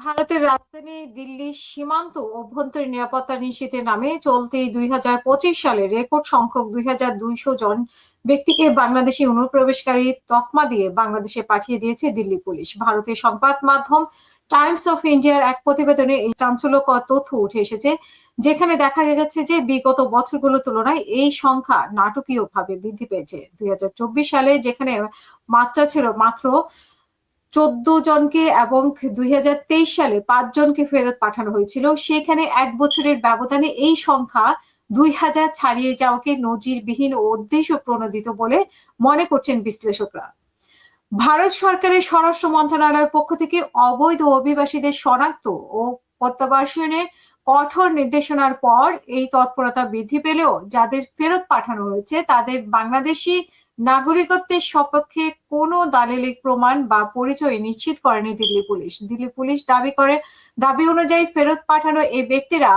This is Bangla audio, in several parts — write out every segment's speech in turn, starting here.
ভারতের রাজধানী দিল্লির সীমান্ত অভ্যন্তরীণ নিরাপত্তা নিশ্চিতের নামে চলতি 2025 সালে রেকর্ড সংখ্যক 2200 জন ব্যক্তিকে বাংলাদেশি অনুপ্রবেশকারী তকমা দিয়ে বাংলাদেশে পাঠিয়ে দিয়েছে দিল্লি পুলিশ। ভারতের সংবাদ মাধ্যম টাইমস অফ ইন্ডিয়ার এক প্রতিবেদনে এই চাঞ্চল্যকর তথ্য উঠে এসেছে, যেখানে দেখা গেছে যে বিগত বছরগুলোর তুলনায় এই সংখ্যা নাটকীয়ভাবে বৃদ্ধি পেয়েছে। 2024 সালে যেখানে মাত্রা ছিল মাত্র 14 জনকে এবং 2023 সালে 5 জনকে ফেরত পাঠানো হয়েছিল, সেখানে এক বছরের ব্যবধানে এই সংখ্যা 2000 ছাড়িয়ে যাওয়াকে নজিরবিহীন ও উদ্দেশ্য প্রণোদিত বলে মনে করছেন বিশ্লেষকরা। ভারত সরকারের স্বরাষ্ট্র মন্ত্রণালয়ের পক্ষ থেকে অবৈধ অভিবাসীদের শনাক্ত ও প্রত্যাবাসনের কঠোর নির্দেশনার পর এই তৎপরতা বৃদ্ধি পেলেও যাদের ফেরত পাঠানো হয়েছে তাদের বাংলাদেশি নাগরিকত্বের সপক্ষে কোনো দালিলিক প্রমাণ বা পরিচয় নিশ্চিত করেনি দিল্লি পুলিশ। দিল্লি পুলিশ দাবি অনুযায়ী ফেরত পাঠানো এই ব্যক্তিরা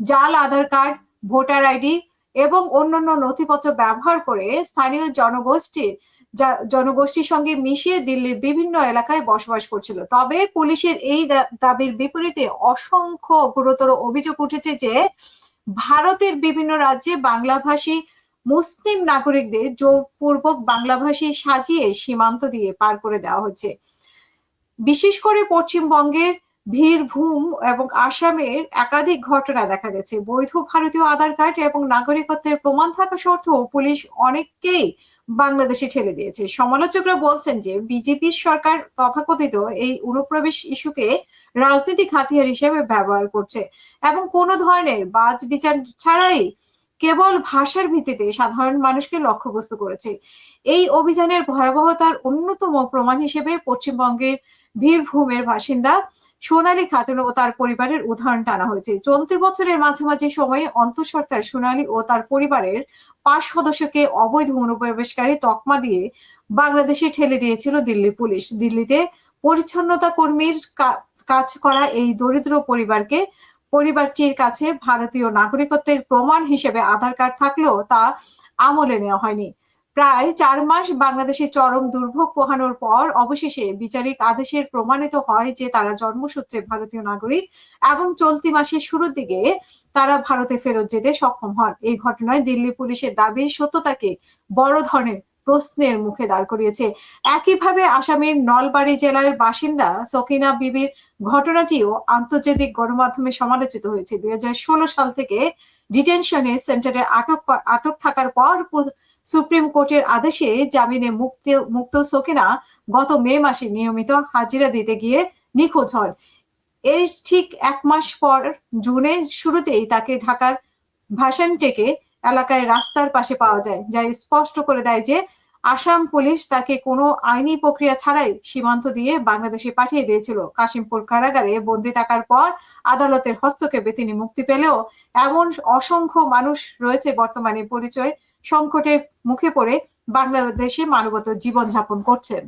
জাল আধার কার্ড, ভোটার আইডি এবং অন্যান্য নথিপত্র ব্যবহার করে স্থানীয় জনগোষ্ঠীর সঙ্গে মিশিয়ে দিল্লির বিভিন্ন এলাকায় বসবাস করছিল। তবে পুলিশের এই দাবির বিপরীতে অসংখ্য গুরুতর অভিযোগ উঠেছে যে ভারতের বিভিন্ন রাজ্যে বাংলাভাষী মুসলিম নাগরিকদের জোরপূর্বক বাংলাভাষী সাজিয়ে সীমান্ত দিয়ে পার করে দেওয়া হচ্ছে। বিশেষ করে পশ্চিমবঙ্গের বীরভূম এবং আসামের একাধিক ঘটনা দেখা গেছে। বৈধ ভারতীয় আধার কার্ড এবং নাগরিকত্বের প্রমাণ থাকা সত্ত্বেও পুলিশ অনেককেই বাংলাদেশে ঠেলে দিয়েছে। সমালোচকরা বলছেন যে বিজেপির সরকার তথাকথিত এই অনুপ্রবেশ ইস্যুকে রাজনৈতিক হাতিয়ার হিসেবে ব্যবহার করছে এবং কোনো ধরনের বাজ বিচার ছাড়াই কেবল ভাষার ভিত্তিতে সাধারণ মানুষকে লক্ষ্যবস্তু করেছে। এই অভিযানের ভয়াবহতার অন্যতম প্রমাণ হিসেবে পশ্চিমবঙ্গের বীরভূমের বাসিন্দা সোনালী খাতুন ও তার পরিবারের উদাহরণ টানা হয়েছে। চলতি বছরের মাঝামাঝি সময়ে অন্তঃসত্ত্বা সোনালী ও তার পরিবারের 5 সদস্যকে অবৈধ অনুপ্রবেশকারী তকমা দিয়ে বাংলাদেশে ঠেলে দিয়েছিল দিল্লি পুলিশ। দিল্লিতে পরিচ্ছন্নতা কর্মীর কাজ করা এই দরিদ্র পরিবারটির কাছে ভারতীয় নাগরিকত্বের প্রমাণ হিসেবে আধার কার্ড থাকলেও তা আমলে নেওয়া হয়নি। প্রায় 4 মাস বাংলাদেশে চরম দুর্ভোগ পোহানোর পর অবশেষে বিচারিক আদেশের প্রমাণিত হয় যে তারা জন্মসূত্রে ভারতীয় নাগরিক এবং চলতি মাসের শুরুর দিকে তারা ভারতে ফেরত যেতে সক্ষম হন। এই ঘটনায় দিল্লি পুলিশের দাবির সত্যতাকে বড় ধরনের প্রশ্নের মুখে দাঁড় করিয়েছে। একইভাবে আসামের নলবাড়ি জেলার বাসিন্দা সকিনা বিবির ঘটনাটিও আন্তর্জাতিক গণমাধ্যমে সমালোচিত হয়েছে। 2016 সাল থেকে ডিটেনশনে সেন্টারে আটক থাকার পর সুপ্রিম কোর্টের আদেশে জামিনে মুক্ত সকিনা গত মে মাসে নিয়মিত হাজিরা দিতে গিয়ে নিখোঁজ হন। এর ঠিক 1 মাস পর জুনের শুরুতেই তাকে ঢাকার ভাসানটেকে এলাকায় রাস্তার পাশে পাওয়া যায়, যা স্পষ্ট করে দেয় যে আসাম পুলিশ তাকে কোনো আইনি প্রক্রিয়া ছাড়াই সীমান্ত দিয়ে বাংলাদেশে পাঠিয়ে দিয়েছিল। কাশিমপুর কারাগারে বন্দী থাকার পর আদালতের হস্তক্ষেপে তিনি মুক্তি পেলেও এমন অসংখ্য মানুষ রয়েছে বর্তমানে পরিচয় সংকটের মুখে পড়ে বাংলাদেশে মানবত জীবনযাপন করছেন।